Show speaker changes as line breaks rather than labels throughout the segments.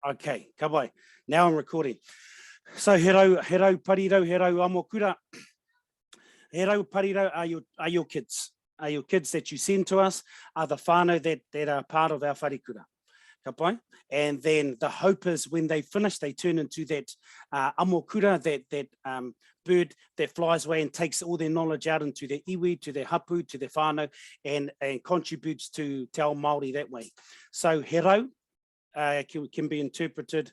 Okay, ka pai. Now I'm recording. So he rau parirau, he rau Wharekura. He rau parirau are your kids. Are your kids that you send to us, are the whānau that are part of our wharekura. Ka pai? And then the hope is when they finish, they turn into that amokura, that bird that flies away and takes all their knowledge out into their iwi, to their hapu, to their whānau, and contributes to Te Ao Māori that way. So he rau can be interpreted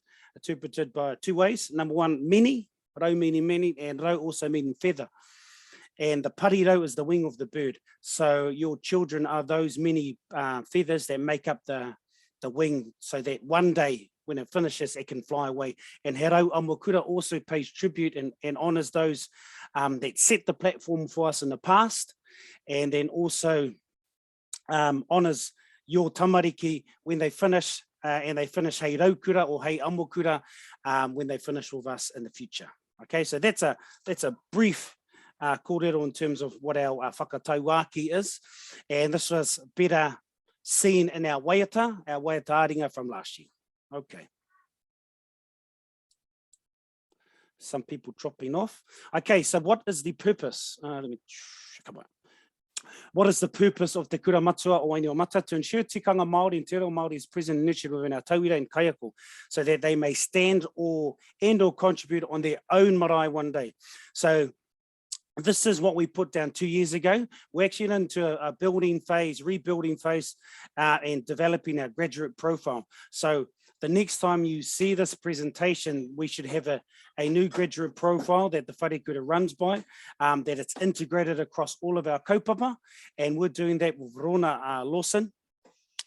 by two ways. Number one, many, rau meaning many, and rau also meaning feather. And the parirau is the wing of the bird. So your children are those many feathers that make up the wing, so that one day when it finishes, it can fly away. And he rau Wharekura also pays tribute and honors those that set the platform for us in the past, and then also honors your tamariki when they finish, and they finish hei raukura or hei Wharekura when they finish with us in the future. Okay, so that's a brief kōrero in terms of what our whakatauaki is, and this was better seen in our waiata aringa from last year. Okay. Some people dropping off. Okay, so what is the purpose? What is the purpose of Te Kura Matua o Wainua Mata? To ensure tikanga Māori and Te Reo Māori is present and nurtured within our tauira and kaiako, so that they may stand or contribute on their own marae one day. So this is what we put down 2 years ago. We're actually into a rebuilding phase, and developing our graduate profile. So the next time you see this presentation, we should have a new graduate profile that the wharekura runs by, that it's integrated across all of our kaupapa. And we're doing that with Rona Lawson,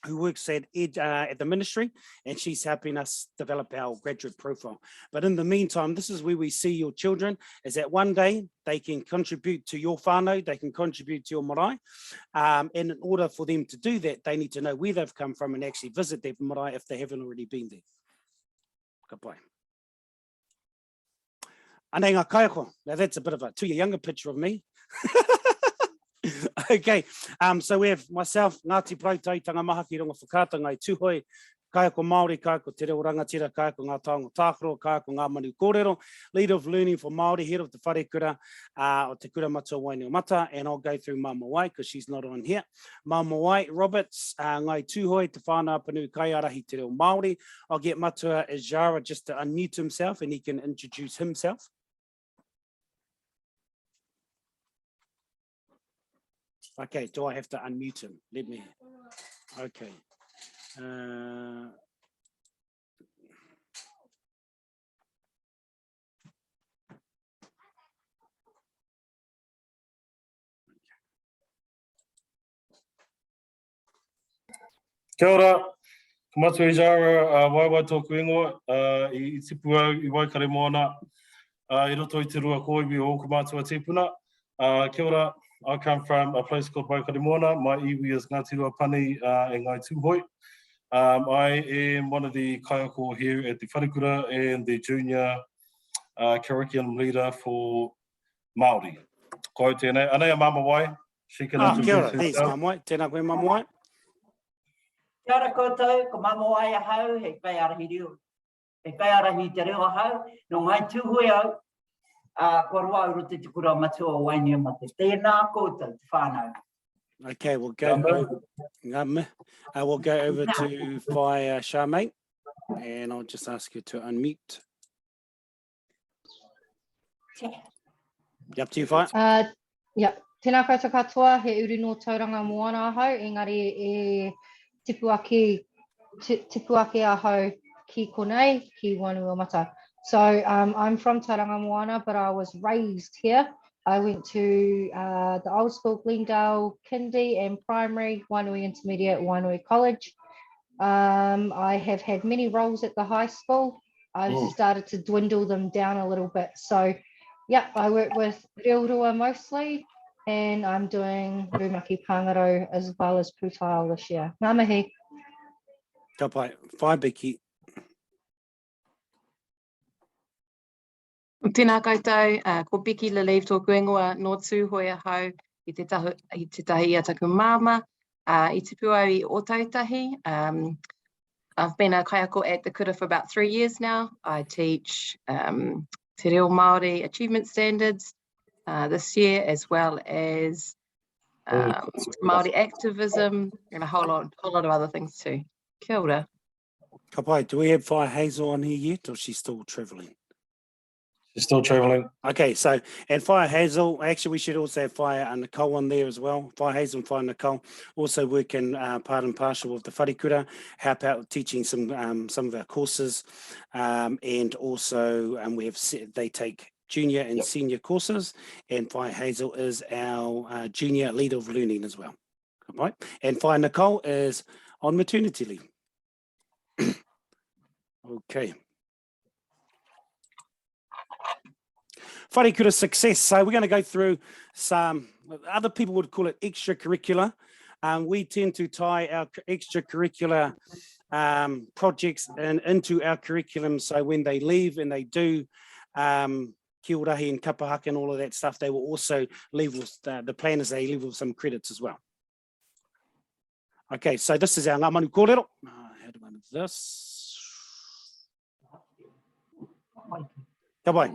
who works at the ministry, and she's helping us develop our graduate profile. But in the meantime, this is where we see your children, is that one day they can contribute to your whānau, they can contribute to your marae. And in order for them to do that, they need to know where they've come from and actually visit their marae if they haven't already been there. Ka pai. Anei ngā kaiako. Now that's a bit of a younger picture of me. Okay, so we have myself, Ngāti Prautau, tanga maha ki rongo whakata, ngai tūhoi, kaiako Māori, kaiako Te Reo Rangatira, kaiako ngā taonga tākaro, kaiako ngā manu kōrero, leader of learning for Māori, head of the wharekura, o Te Kura Matua Wainua Mata, and I'll go through Mama Wai, because she's not on here. Mama Wai Roberts, ngai tūhoi, te whānau apanu kaiarahi Te Reo Māori. I'll get Matua Ejara just to unmute himself, and he can introduce himself. Okay, do I have to unmute him? Let me. Okay.
Kia ora, Matua Ejara, waiwai tōku ingoa, I tipu au I Waikare Moana, I roto I te rua koiwi o oku mātua tēpuna. Kia ora, I come from a place called Waikare Moana. My iwi is Ngāti Ruapani and Ngai Tūhoi. I am one of the kaiako here at the wharekura and the junior curriculum leader for Māori. Ko tēnei. Anei a Mama Wai. She can introduce
herself.
herself.
Thanks, Mama Wai. Tēnā koe, Mama Wai.
Kia ora koutou, ko Mama Wai ahau, hei pai arahi reo. Hei pai arahi te reo ahau, no ngai tūhoi au. Ko roa uru te Kura Matua o Wainua Mata. Tēnā koutou, te whānau.
Okay, we'll go over to Charmaine, and I'll just ask you to unmute. Up to you, Whai.
Yeah, tēnā koutou katoa, he uri no tauranga moana ahau, engari e tipu ake ahau ki konei, ki Wainua Mata. So I'm from Tauranga Moana, but I was raised here. I went to the old school, Glendale Kindy and primary, Wainui Intermediate, Wainui College. I have had many roles at the high school. I've started to dwindle them down a little bit. So yeah, I work with Reorua mostly, and I'm doing Rumaki Pangaro as well as Pūtaiao this year. Ngā mihi.
Ka pai. Whai Becky.
Tēnā koutou, ko Becky Lalive tōku ingoa no tūhoi ahau I te tahi a taku māma, I tipu au I o tautahi. I've been a kaiako at the kura for about 3 years now. I teach Te Reo Māori Achievement Standards this year, as well as Māori activism and a whole lot of other things too. Kia ora.
Ka pai, do we have Whai Hazel on here yet, or she's still travelling?
She's still travelling.
Okay, so and Whai Hazel, actually we should also have Whai Nicole on there as well. Whai Hazel and Whai Nicole also work in part and parcel with the Wharekura, help out with teaching some of our courses, and also we have they take junior and senior courses, and Whai Hazel is our junior leader of learning as well. Right? And Whai Nicole is on maternity leave. Okay. Wharekura success. So we're going to go through some, other people would call it extracurricular. We tend to tie our extracurricular projects into our curriculum. So when they leave and they do kiurahi and kapahaka and all of that stuff, they will also leave with, the plan is they leave with some credits as well. Okay, so this is our ngā manu kōrero. How do I do this? Ka pai.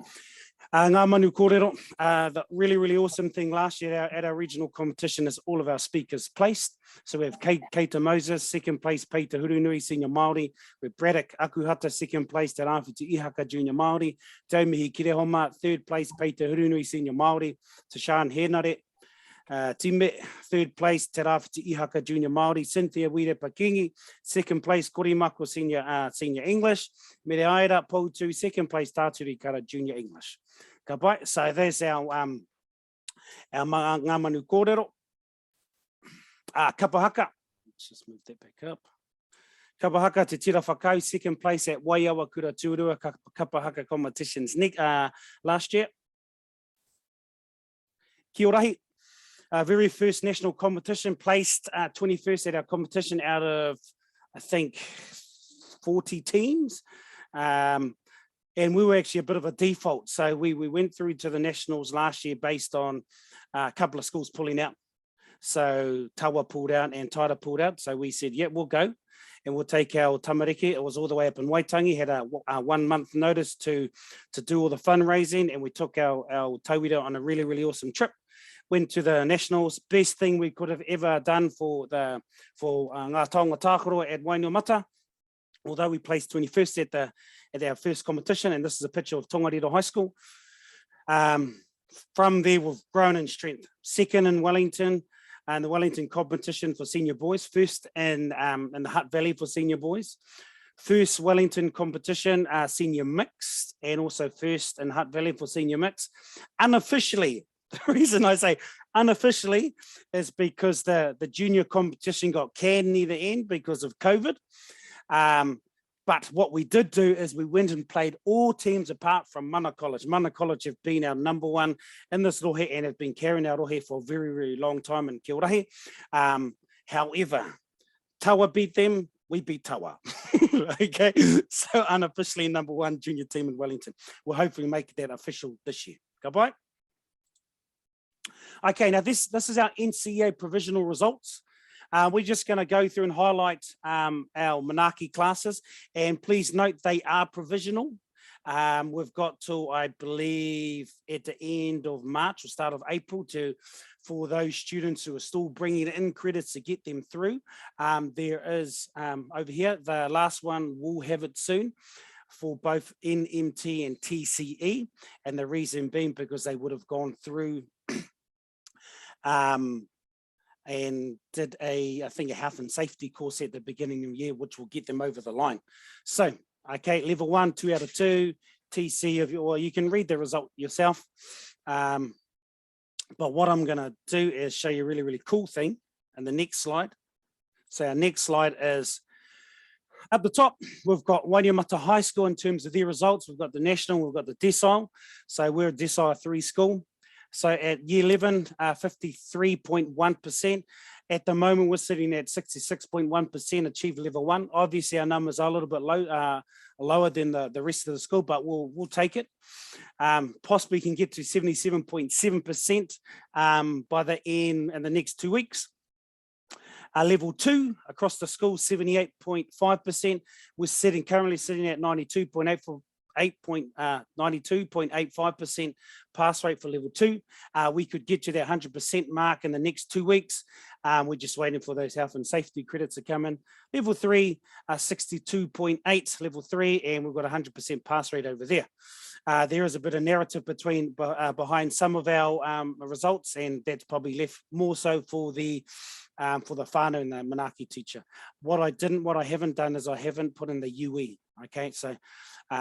Ngā manu kōrero, the really awesome thing last year at our regional competition is all of our speakers placed. So we have Keita Moses, second place, Peita Hurunui, senior Māori. We have Braddock Akuhata, second place, Te Rāwhiti Ihaka, junior Māori. Taumihi Kirehoma, third place, Peita Hurunui, senior Māori. Tashan Henare, Time, third place, Te Rāwhiti Ihaka, junior Māori. Cynthia Wire Pakingi, second place, Korimako, senior English. Mere Aira Poutu, second place, Tāturi Kara, junior English. Ka pai, so there's our ngā manu kōrero. Kapahaka, let's just move that back up. Kapahaka te tira whakau, second place at Waiawakura Tuarua Kapahaka competitions last year. Kia orahi, very first national competition, placed 21st at our competition out of, I think, 40 teams. And we were actually a bit of a default. So we went through to the nationals last year based on a couple of schools pulling out. So Tawa pulled out and Taira pulled out. So we said, yeah, we'll go and we'll take our tamariki. It was all the way up in Waitangi, had a 1 month notice to do all the fundraising. And we took our tauira on a really awesome trip. Went to the nationals, best thing we could have ever done for ngā taonga tākaro at Wainumata. Although we placed 21st at our first competition, and this is a picture of Tongariro High School. From there, we've grown in strength. Second in Wellington, and the Wellington competition for senior boys. First in the Hutt Valley for senior boys. First Wellington competition, senior mixed, and also first in Hutt Valley for senior mixed. Unofficially, the reason I say unofficially is because the junior competition got canned near the end because of COVID. But what we did do is we went and played all teams apart from Mana College. Mana College have been our number one in this rohe and have been carrying our rohe for a very long time in Kia Orahi. However, Tawa beat them, we beat Tawa. Okay, so unofficially number one junior team in Wellington. We'll hopefully make that official this year. Ka pai. Okay, now this is our NCEA provisional results. We're just going to go through and highlight our Manaki classes, and please note they are provisional. We've got till, I believe, at the end of March or start of April for those students who are still bringing in credits to get them through. There is over here, the last one will have it soon for both NMT and TCE, and the reason being because they would have gone through and did I think a health and safety course at the beginning of the year, which will get them over the line. So, okay, level 1, 2 out of 2, TC, or you can read the result yourself. But what I'm gonna do is show you a really cool thing in the next slide. So our next slide is, at the top, we've got Wainumata High School in terms of their results. We've got the national, we've got the decile. So we're a decile 3 school. So at year 11, 53.1%. At the moment, we're sitting at 66.1% achieved level 1. Obviously, our numbers are a little bit lower than the rest of the school, but we'll take it. Possibly can get to 77.7% by the end in the next 2 weeks. Level 2 across the school, 78.5%. We're currently sitting at 92.85% pass rate for level 2. We could get to that 100% mark in the next 2 weeks. We're just waiting for those health and safety credits to come in. Level 3, 62.8 level 3, and we've got 100% pass rate over there. There is a bit of narrative behind some of our results, and that's probably left more so for the whānau and the Manaki teacher. What I haven't done is I haven't put in the UE. Okay, so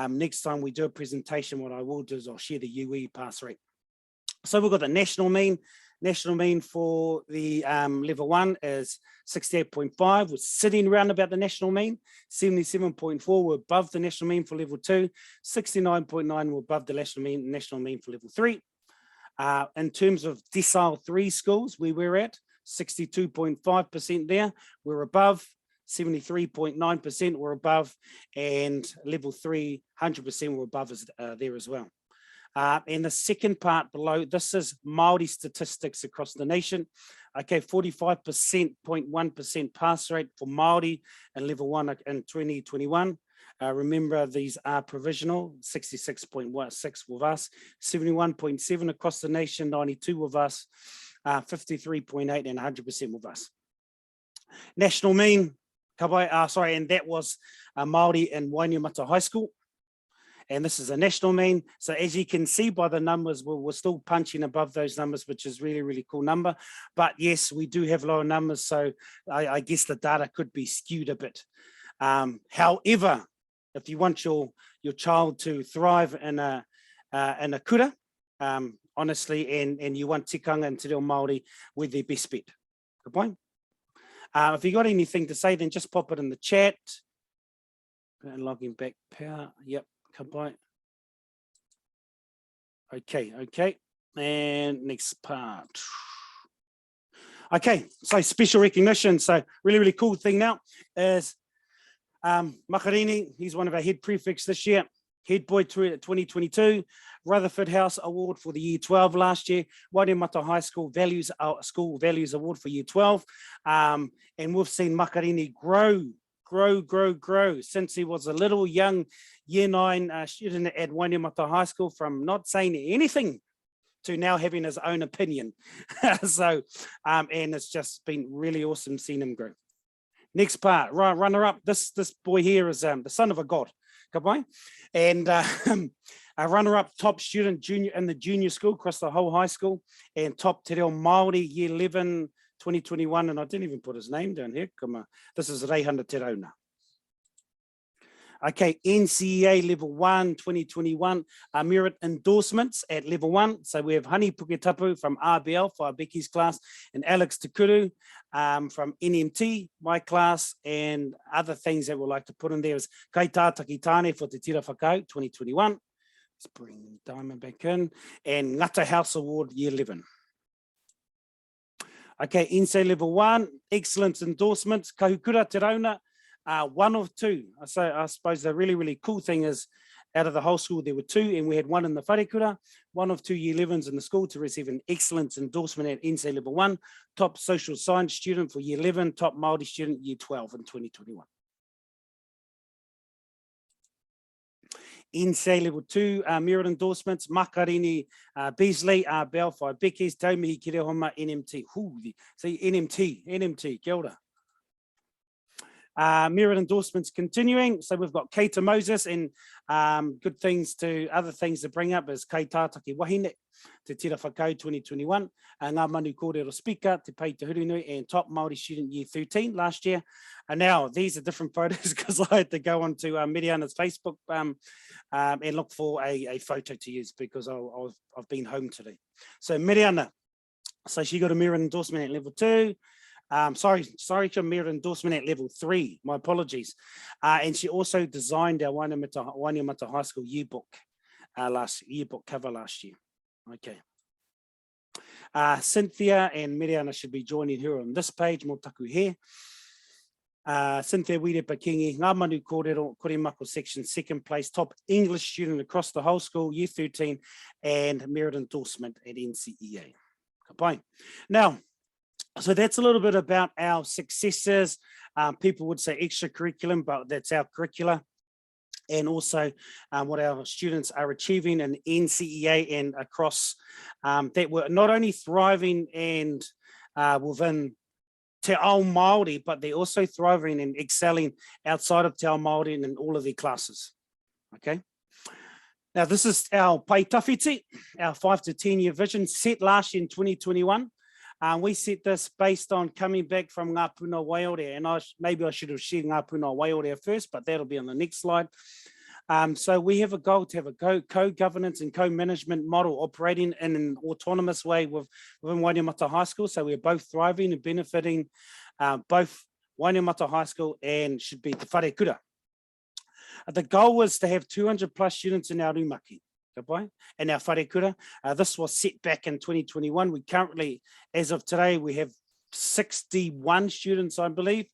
next time we do a presentation, what I will do is I'll share the UE pass rate. So we've got the national mean. National mean for the level 1 is 68.5. We're sitting around about the national mean. 77.4, we're above the national mean for level 2. 69.9, we're above the national mean for level 3. In terms of decile 3 schools, we were at 62.5% there. We're above. 73.9% we're above, and level 3, 100% we're above there as well. And the second part below, this is Māori statistics across the nation. Okay, 45.1% pass rate for Māori in level 1 in 2021. Remember, these are provisional, 66.6 with us, 71.7 across the nation, 92 with us, 53.8 and 100% with us. National mean, and that was Māori in Wainuiomata High School. And this is a national mean. So as you can see by the numbers, we're still punching above those numbers, which is really, really cool number. But yes, we do have lower numbers. So I guess the data could be skewed a bit. However, if you want your child to thrive in a kura, honestly, and you want tikanga and te reo Māori, we're their best bet. Good point. If you got anything to say, then just pop it in the chat. And logging back power. Yep, come by. Okay. And next part. Okay, so special recognition. So really, really cool thing now is Makarini, he's one of our head prefects this year. Head boy 2022, Rutherford House Award for the year 12 last year, Wainuiomata High School Values Award for year 12. And we've seen Makarini grow since he was a little young year 9 student at Wainuiomata High School, from not saying anything to now having his own opinion. So, and it's just been really awesome seeing him grow. Next part, runner up. This boy here is the son of a god. And a runner-up top student in the junior school across the whole high school, and top te reo Māori year 11 2021, and I didn't even put his name down here. This is Reihana Te Rauna. Okay, NCEA level 1 2021 merit endorsements at level 1. So we have Hani Puketapu from RBL for our Becky's class, and Alex Tukuru from NMT, my class, and other things that we'd like to put in there is Kai Tātaki Tāne for Te Tira Whakau 2021. Let's bring Diamond back in, and Ngata House Award year 11. Okay, NCEA level 1, excellence endorsements, Kahukura Te Rauna. 1 of 2. So I suppose the really, really cool thing is out of the whole school, there were 2, and we had 1 in the Wharekura, 1 of 2 year 11s in the school to receive an excellence endorsement at NCEA level 1, top social science student for year 11, top Māori student year 12 in 2021. NCEA level 2 merit endorsements, Makarini Beasley, Belfire Beckies, Taumihi Kirehoma, NMT. See, NMT, kia ora. Merit endorsements continuing. So we've got Keita Moses, and other things to bring up is Kei Tātaki Wahine, Te Tira Whakau 2021, Ngā Manu Kōrero Speaker, Te Pei Te Hurunui, and top Māori student year 13 last year. And now these are different photos because I had to go onto Miriana's Facebook and look for a photo to use because I've been home today. So Miriana, so she got a merit endorsement at level 2. Sorry, merit endorsement at level 3. My apologies. And she also designed our Wainuiomata High School yearbook cover last year. Okay. Cynthia and Miriana should be joining her on this page. Mo taku he. Cynthia Wirepa Kingi, Ngā Manu Kōrero, Koremako section, 2nd place, top English student across the whole school, year 13, and merit endorsement at NCEA. Now, So that's a little bit about our successes. People would say extracurriculum, but that's our curricula. And also what our students are achieving in NCEA and across that we're not only thriving and within Te Ao Māori, but they're also thriving and excelling outside of Te Ao Māori and in all of their classes. Okay. Now this is our pai tawhiti, our 5 to 10 year vision set last year in 2021. We set this based on coming back from Ngā Puna Waiore, and maybe I should have shared Ngā Puna Waiore first, but that'll be on the next slide. So we have a goal to have a co-governance and co-management model operating in an autonomous way within Wainemata High School. So we're both thriving and benefiting both Wainemata High School and should be Te Wharekura. The goal was to have 200 plus students in our rumaki. And our Wharekura. This was set back in 2021. We currently, as of today, we have 61 students, I believe.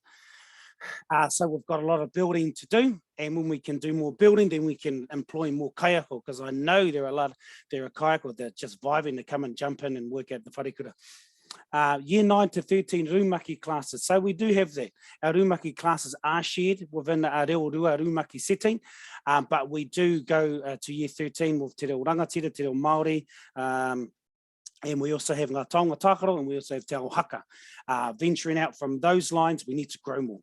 So we've got a lot of building to do. And when we can do more building, then we can employ more kayako, because I know there are kayako that are just vibing to come and jump in and work at the Wharekura. Year 9 to 13 rumaki classes. So we do have that. Our rumaki classes are shared within our Reo Rua rumaki setting, but we do go to year 13 with Te Reo Rangatira, Te Reo Māori, and we also have Ngā Taonga Tākaro, and we also have Te Ao Haka. Venturing out from those lines, we need to grow more.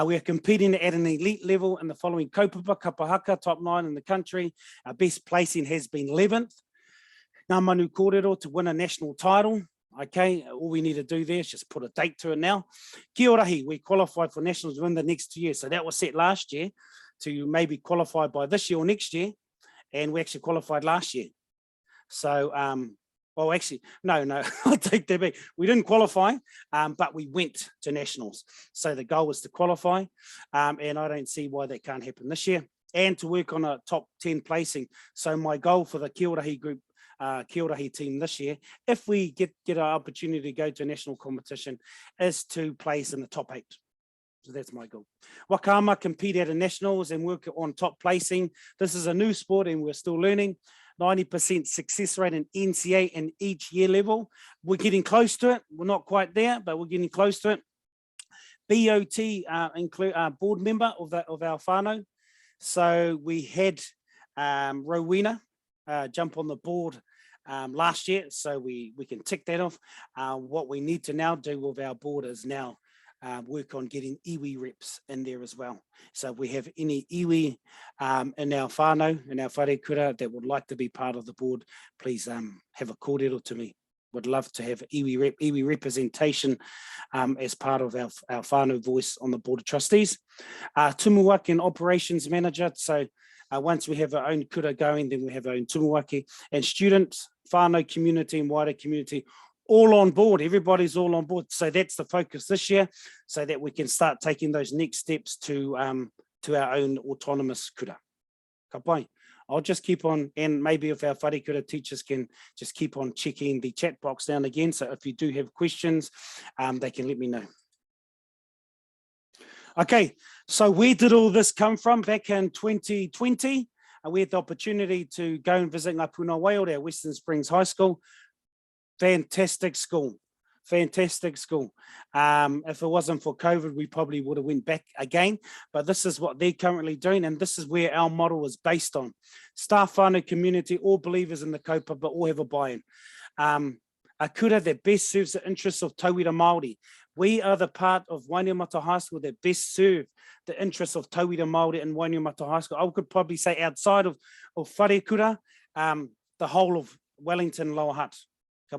We are competing at an elite level in the following kaupapa, kapahaka, top 9 in the country. Our best placing has been 11th. Ngā manu kōrero to win a national title. Okay, all we need to do there is just put a date to it now. Kia ora hi, we qualified for nationals within the next 2 years. So that was set last year to maybe qualify by this year or next year. And we actually qualified last year. So, well, actually, no, I'll take that back. We didn't qualify, but we went to nationals. So the goal was to qualify. And I don't see why that can't happen this year. And to work on a top 10 placing. So my goal for the Kia ora hi group, Kia ora hi team this year, if we get our opportunity to go to a national competition, is to place in the top 8. So that's my goal. Wakama compete at a nationals and work on top placing. This is a new sport and we're still learning. 90% success rate in NCA in each year level. We're getting close to it. We're not quite there, but we're getting close to it. BOT include board member of our whānau. So we had Rowena jump on the board last year, so we can tick that off. What we need to now do with our board is now work on getting iwi reps in there as well. So if we have any iwi in our whānau, in our wharekura that would like to be part of the board, please have a kōrero to me. Would love to have iwi representation as part of our whānau voice on the board of trustees. Tumuaki and operations manager. So once we have our own kura going, then we have our own tumuaki, and students, whānau community and wider community, all on board. Everybody's all on board. So that's the focus this year, so that we can start taking those next steps to our own autonomous kura. Ka pai. I'll just keep on, and maybe if our wharekura teachers can just keep on checking the chat box down again. So if you do have questions, they can let me know. Okay, so where did all this come from? Back in 2020, we had the opportunity to go and visit Ngā Puna Waiore at Western Springs High School. Fantastic school, fantastic school. If it wasn't for COVID, we probably would have went back again, but this is what they're currently doing, and this is where our model is based on. Staff, whānau community, all believers in the kaupapa, but all have a buy-in. A kura that best serves the interests of tauira Māori. We are the part of Wainemata High School that best serve the interests of tauira Māori in Wainemata High School. I could probably say outside of Wharekura, the whole of Wellington, Lower Hutt.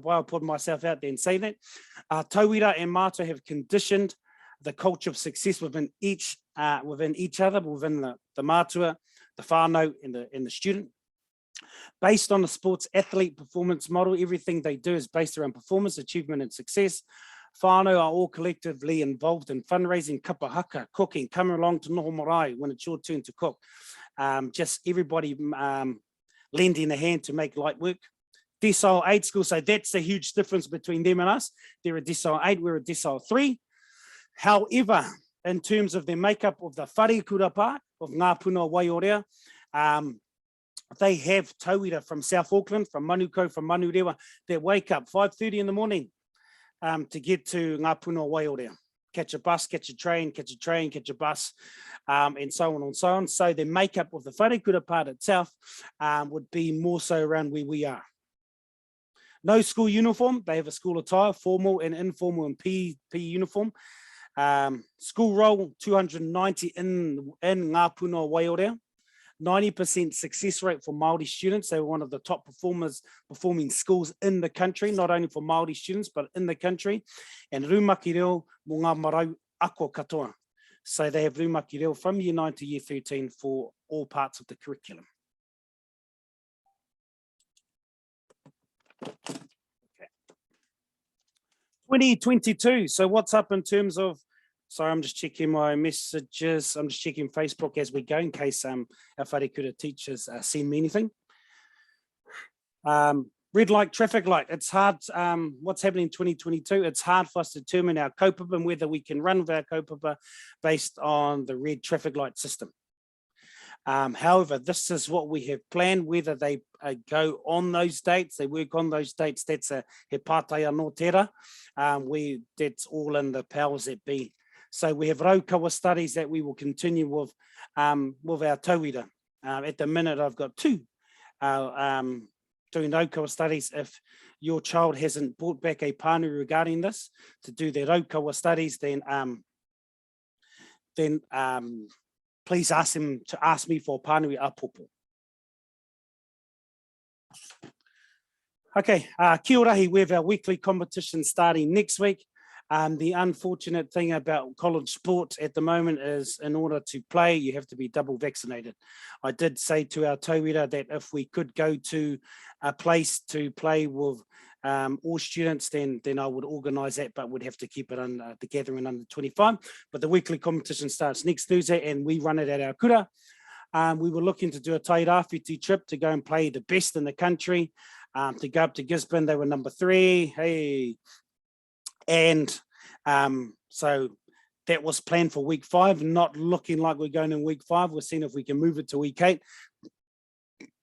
I'll put myself out there and say that. Tauira and Mātua have conditioned the culture of success within each other, within the Mātua, the whānau, and the student. Based on the sports athlete performance model, everything they do is based around performance, achievement, and success. Whānau are all collectively involved in fundraising, kapahaka, cooking, coming along to noho marae when it's your turn to cook. Just everybody lending a hand to make light work. Decile 8 school, so that's the huge difference between them and us. They're a Decile 8, we're a Decile 3. However, in terms of the makeup of the Wharekura part of Ngā Puna Waiore, they have tauira from South Auckland, from Manukau, from Manurewa, that wake up 5:30 in the morning to get to Ngā Puna Waiorea. Catch a bus, catch a train, catch a bus, and so on and so on. So the makeup of the Wharekura part itself would be more so around where we are. No school uniform, they have a school attire, formal and informal and PE uniform. School roll, 290 in Ngā Puna Waiorea. 90% success rate for Māori students. They were one of the top performing schools in the country, not only for Māori students, but in the country. And rūmaki reo mō ngā marau ako katoa. So they have rūmaki reo from year 9 to year 13 for all parts of the curriculum. Okay. 2022, so what's up in terms of, sorry, I'm just checking my messages. I'm just checking Facebook as we go in case our Wharekura teachers send me anything. Red light, traffic light. It's hard. What's happening in 2022? It's hard for us to determine our kaupapa and whether we can run with our kaupapa based on the red traffic light system. However, this is what we have planned, whether they go on those dates, they work on those dates, that's a he pātaia nō tērā. That's all in the powers that be. So we have raukawa studies that we will continue with our tauira. At the minute, I've got two doing raukawa studies. If your child hasn't brought back a pānui regarding this to do their raukawa studies, then please ask them to ask me for pānui apopo. Okay, kia ora, we have our weekly competition starting next week. The unfortunate thing about college sport at the moment is in order to play, you have to be double vaccinated. I did say to our tauira that if we could go to a place to play with all students, then I would organise that, but would have to keep it under the gathering under 25. But the weekly competition starts next Thursday and we run it at our kura. We were looking to do a tairāwhiti trip to go and play the best in the country, to go up to Gisborne. They were number 3. Hey. And so that was planned for week 5, not looking like we're going in week 5. We're seeing if we can move it to week 8.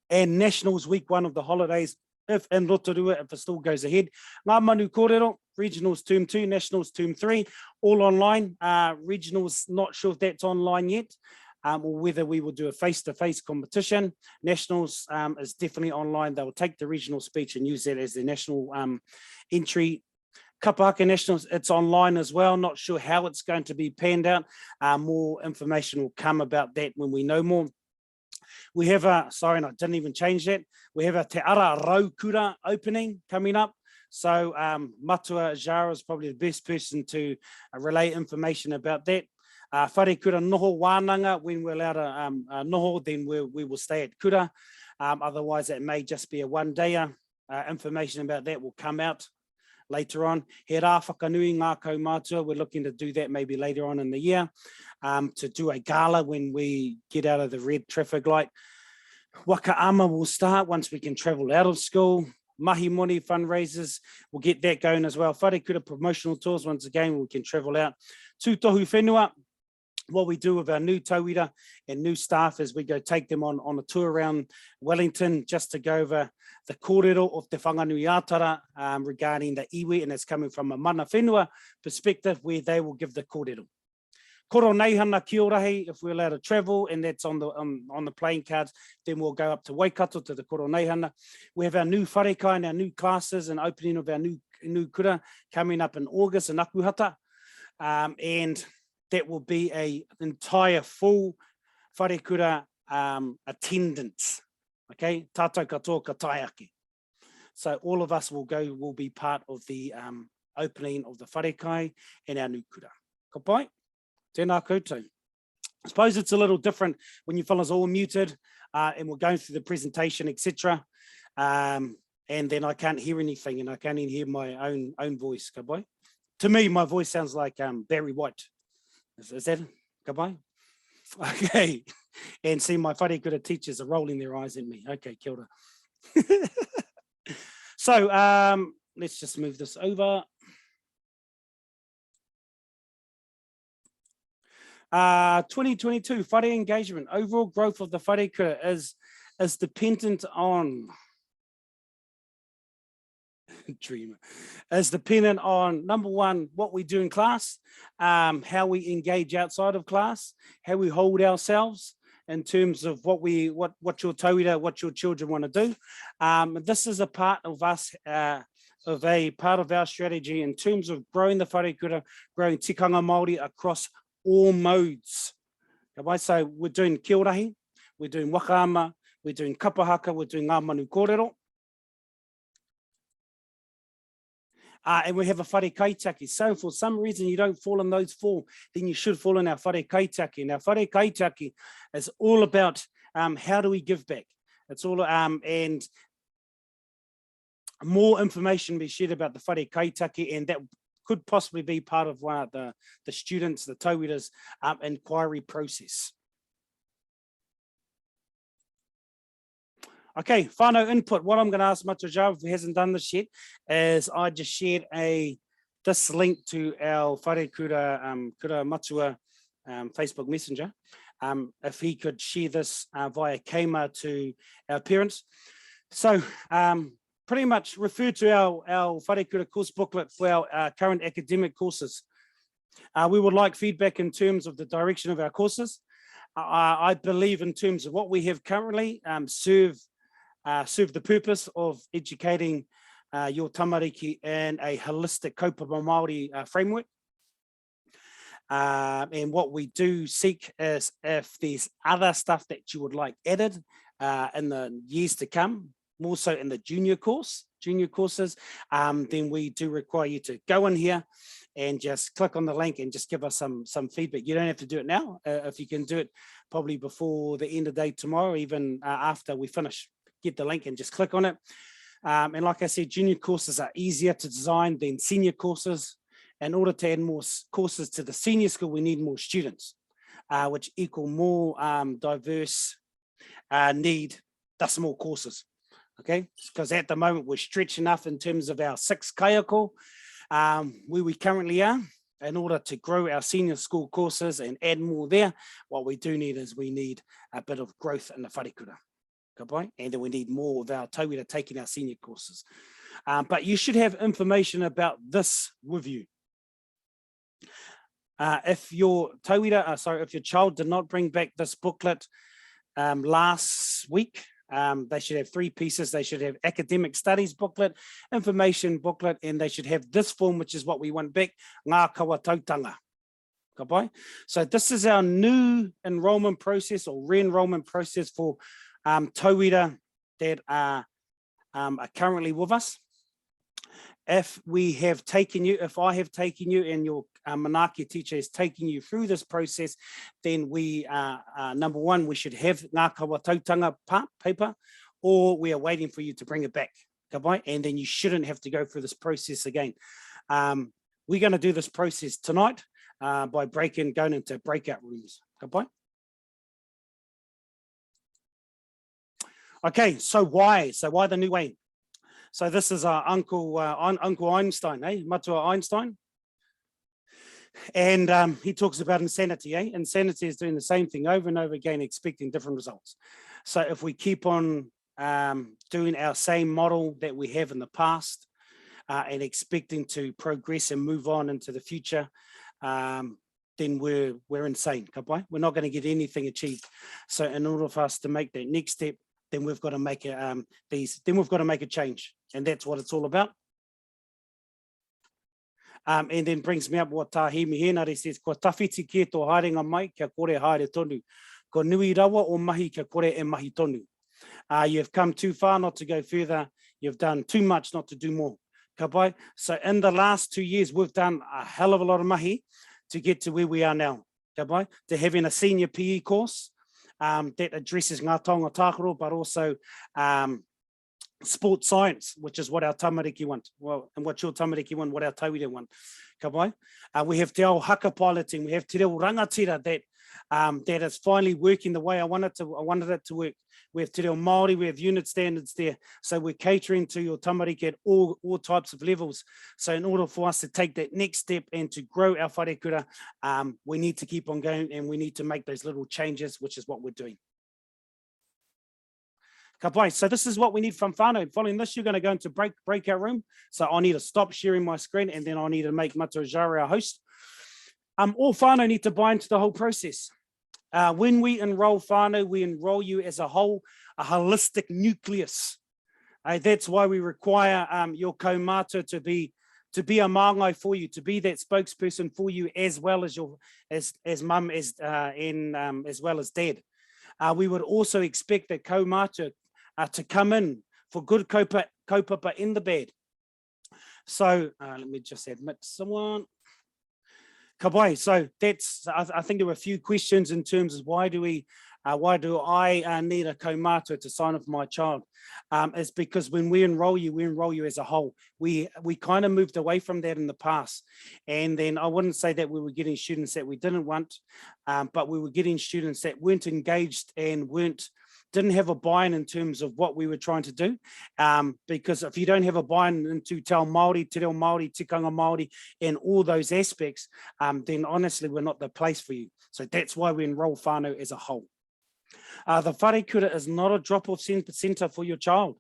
And Nationals week 1 of the holidays, if in Rotorua, if it still goes ahead. Ngā manu kōrero, Regionals term 2, Nationals term 3, all online. Regionals, not sure if that's online yet, or whether we will do a face-to-face competition. Nationals is definitely online. They'll take the regional speech and use that as their national entry. Kapaka Nationals, it's online as well. Not sure how it's going to be panned out. More information will come about that when we know more. We have sorry, and I didn't even change that. We have a Te Ara Raukura opening coming up. So Matua Jara is probably the best person to relay information about that. Wharekura noho wānanga, when we're allowed to noho, then we will stay at kura. Otherwise, it may just be a one-dayer. Information about that will come out later on. He rā whakanui ngā kaumātua, we're looking to do that maybe later on in the year, to do a gala when we get out of the red traffic light. Waka ama will start once we can travel out of school. Mahi moni fundraisers, we'll get that going as well. Wharekura promotional tours, once again, we can travel out. Tūtohu whenua, what we do with our new tauira and new staff is we go take them on a tour around Wellington just to go over the kōrero of Te Whanganui-a-Tara regarding the iwi, and it's coming from a mana whenua perspective where they will give the kōrero. Koro neihana ki ora hei, if we're allowed to travel, and that's on the playing cards, then we'll go up to Waikato to the koro neihana. We have our new wharekai and our new classes and opening of our new kura coming up in August in Akuhata, and that will be an entire full Wharekura attendance. Okay, tātou katoa ka taiake. So all of us will be part of the opening of the wharekai and our new kura. Ka pai, tēnā koutou. I suppose it's a little different when you fellas all muted and we're going through the presentation, etc. And then I can't hear anything and I can't even hear my own voice. Ka pai. To me, my voice sounds like Barry White. Is that goodbye? Okay. And see, my Wharekura teachers are rolling their eyes at me. Okay, kia ora. So let's just move this over. 2022 whare engagement. Overall growth of the Wharekura is dependent on dreamer, is dependent on, number one, what we do in class, how we engage outside of class, how we hold ourselves in terms of what your tauira, what your children want to do. This is a part of us, part of our strategy in terms of growing the wharekura, growing tikanga Māori across all modes. Okay, so we're doing kiораhi, we're doing wakaama, we're doing kapahaka, we're doing ngā manu kōrero. And we have a whare kaitaki. So for some reason you don't fall in those four, then you should fall in our whare kaitaki. And our whare kaitaki is all about how do we give back. It's all, and more information be shared about the whare kaitaki, and that could possibly be part of one of the students, the tauira's inquiry process. Okay, whānau input. What I'm going to ask Matajawa, if he hasn't done this yet, is I just shared this link to our Wharekura Kura Matua Facebook Messenger. If he could share this via Kema to our parents. So pretty much refer to our Wharekura course booklet for our current academic courses. We would like feedback in terms of the direction of our courses. I believe in terms of what we have currently serve the purpose of educating your tamariki in a holistic kaupapa Māori framework. And what we do seek is if there's other stuff that you would like added in the years to come, more so in the junior courses, then we do require you to go in here and just click on the link and just give us some feedback. You don't have to do it now. If you can do it probably before the end of the day tomorrow, even after we finish, get the link and just click on it. And like I said, junior courses are easier to design than senior courses. In order to add more courses to the senior school, we need more students, which equal more diverse need, thus more courses. Okay, because at the moment we're stretched enough in terms of our 6 kaiako, where we currently are. In order to grow our senior school courses and add more there, what we do need is we need a bit of growth in the wharekura. And then we need more of our tauira taking our senior courses. But you should have information about this with you. If your tauira, if your child did not bring back this booklet last week, they should have 3 pieces. They should have academic studies booklet, information booklet, and they should have this form, which is what we want back, ngā kawatautanga. So this is our new enrollment process or re-enrollment process for tauira that are currently with us. If we have taken you, if I have taken you and your Manaaki teacher has taken you through this process, then we, number one, we should have ngā kawatautanga paper, or we are waiting for you to bring it back. And then you shouldn't have to go through this process again. We're going to do this process tonight by going into breakout rooms. Okay, so why? So why the new way? So this is our Uncle Einstein, Matua Einstein. And he talks about insanity. Insanity is doing the same thing over and over again, expecting different results. So if we keep on doing our same model that we have in the past and expecting to progress and move on into the future, then we're insane. We're not going to get anything achieved. So in order for us to make that next step, then we've got to make a change, and that's what it's all about. And then brings me up what Tahimi Henare says, ko tawhiti ke tō haerenga mai, kia kore haere tonu. Ko nui rawa o mahi, kia kore e mahi tonu. You've come too far not to go further. You've done too much not to do more. Ka so in the last 2 years, we've done a hell of a lot of mahi to get to where we are now. Ka to having a senior PE course that addresses ngā taonga tākaro, but also sports science, which is what our tamariki want. Well, and what your tamariki want, what our tauira want. We have te ao haka piloting, we have te reo rangatira that is finally working the way I wanted it to work. We have te reo Māori, we have unit standards there. So we're catering to your tamariki at all types of levels. So in order for us to take that next step and to grow our wharekura, we need to keep on going and we need to make those little changes, which is what we're doing. Ka pai. So this is what we need from whānau. Following this, you're going to go into breakout room. So I need to stop sharing my screen, and then I need to make Matua Jara our host. All whānau need to buy into the whole process. When we enroll whānau, we enroll you as a whole, a holistic nucleus. That's why we require your kaumātua to be a māngai for you, to be that spokesperson for you, as well as your as mum as well as dad. We would also expect that kaumātua to come in for good kaupapa in the bed. So let me just admit someone. Ka pai. So that's, I think there were a few questions in terms of why do I need a kaumātua to sign off my child? It's because when we enroll you as a whole. We kind of moved away from that in the past. And then I wouldn't say that we were getting students that we didn't want, but we were getting students that weren't engaged and didn't have a buy-in terms of what we were trying to do. Because if you don't have a buy-in into te ao Māori, te reo Māori, tikanga Māori, and all those aspects, then honestly, we're not the place for you. So that's why we enroll whānau as a whole. The Wharekura is not a drop-off centre for your child.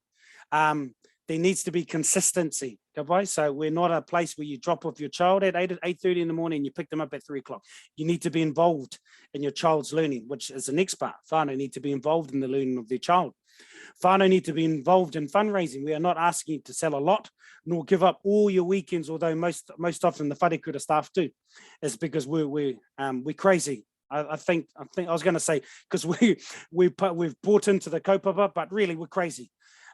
There needs to be consistency. So we're not a place where you drop off your child at 8:30 in the morning and you pick them up at 3 o'clock. You need to be involved in your child's learning, which is the next part. Whānau need to be involved in the learning of their child. Whānau need to be involved in fundraising. We are not asking you to sell a lot, nor give up all your weekends, although most often the Wharekura staff do. It's because we're crazy. I think I was going to say, because we've bought into the kaupapa, but really we're crazy.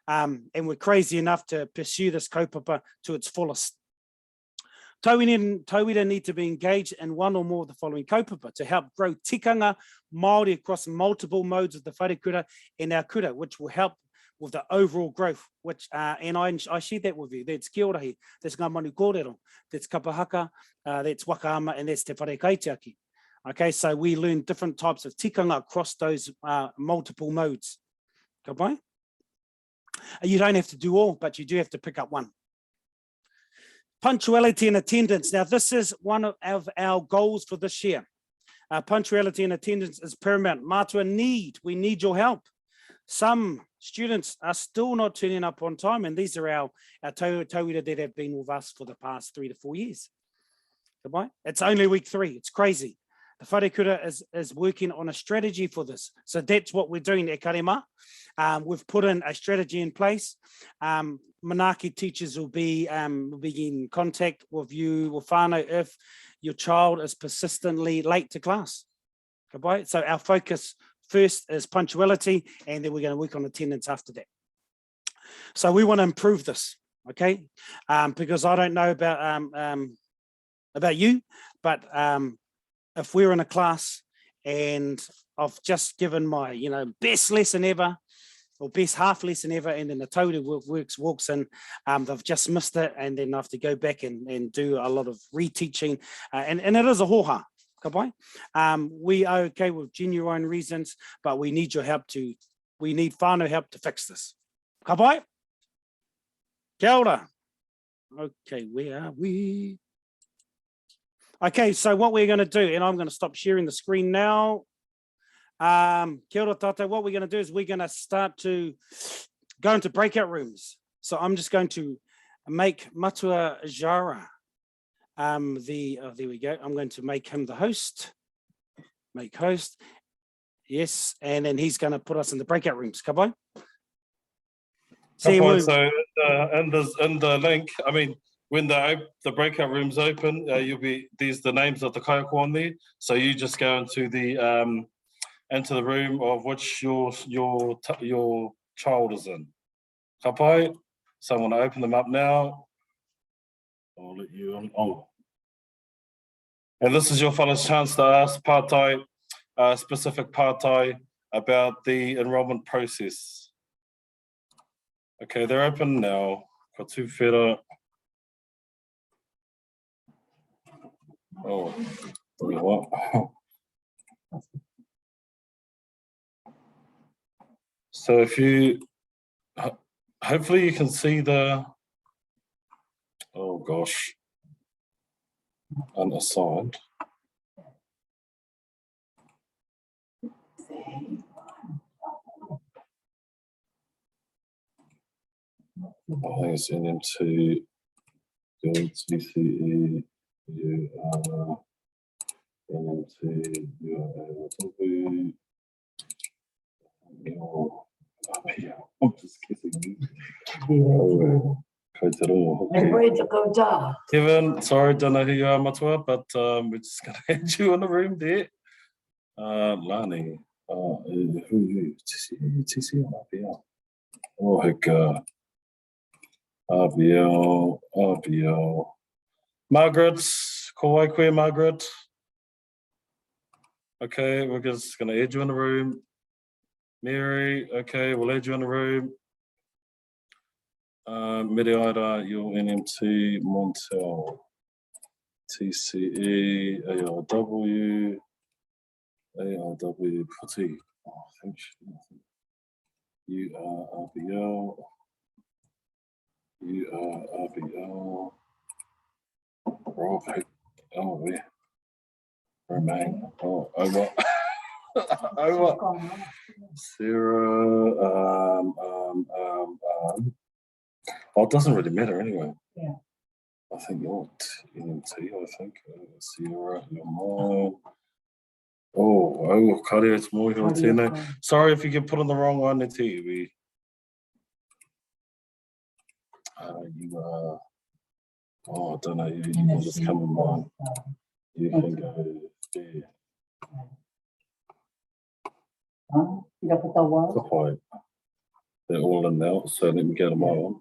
And we're crazy enough to pursue this kaupapa to its fullest. Tauira need to be engaged in one or more of the following kaupapa to help grow tikanga Māori across multiple modes of the Wharekura and our kura, which will help with the overall growth, which, and I share that with you. That's kia ora hi, that's ngā manu kōrero, that's kapahaka, that's wakaama, and that's te whare kaitiaki. Okay, so we learn different types of tikanga across those multiple modes. Ka pai? You don't have to do all, but you do have to pick up one. Punctuality and attendance. Now, this is one of our goals for this year. Punctuality and attendance is paramount. Mātua we need your help. Some students are still not turning up on time, and these are our tauira that have been with us for the past 3 to 4 years. It's only week 3. It's crazy. The Wharekura is working on a strategy for this. So that's what we're doing at Karema. We've put in a strategy in place. Manaaki teachers will be in contact with you, with whānau, if your child is persistently late to class. So our focus first is punctuality, and then we're going to work on attendance after that. So we want to improve this, okay? Because I don't know about you, but if we're in a class and I've just given my, best lesson ever, or best half lesson ever, and then the tauira walks in, they've just missed it, and then I have to go back and do a lot of reteaching, and it is a hoha. We are okay with genuine reasons, but we need your help we need whānau help to fix this. Ka pai? Kia ora. Okay, where are we? Okay, so what we're going to do, and I'm going to stop sharing the screen now. Kia ora tātou. What we're going to do is we're going to start to go into breakout rooms. So I'm just going to make Matua Jara there we go. I'm going to make him the host. Make host. Yes, and then he's going to put us in the breakout rooms. Ka pai?
So in the link, I mean, when the breakout rooms open, these the names of the kaiko on there. So you just go into the room of which your child is in. Ka pai? So I'm going to open them up now. I'll let you on. Oh. And this is your fella's chance to ask pātai, specific pātai about the enrollment process. Okay, they're open now. Ka tū whera. Oh, you know what? So if you, hopefully you can see oh gosh, unassigned. think it's NM2, your TCE, you are NM2, you are ALW, I'm just kidding. Kevin, sorry, don't know who you are, Matua, but we're just going to add you in the room there. Lani, who are you? TC or RBL? Oh, heck, RBL. Margaret, Kauai Koe, Margaret. Okay, we're just going to add you in the room. Mary, okay, we'll add you in the room. Mediaida, your NMT, Montel, TCE, ARW, Putty. Oh, thank you. You are RBL. You are RBL. Rob, oh, where? Remain. Oh, over. Over. Sarah, oh, it doesn't really matter anyway.
Yeah.
I think you're NMT, I think. Sierra, you're mine. Oh, Karia, it's more here. Sorry if you get put on the wrong one, it's TV. You are, oh, I don't know, you can just come in mine. You can go there. They're all in now, so let me get them all on.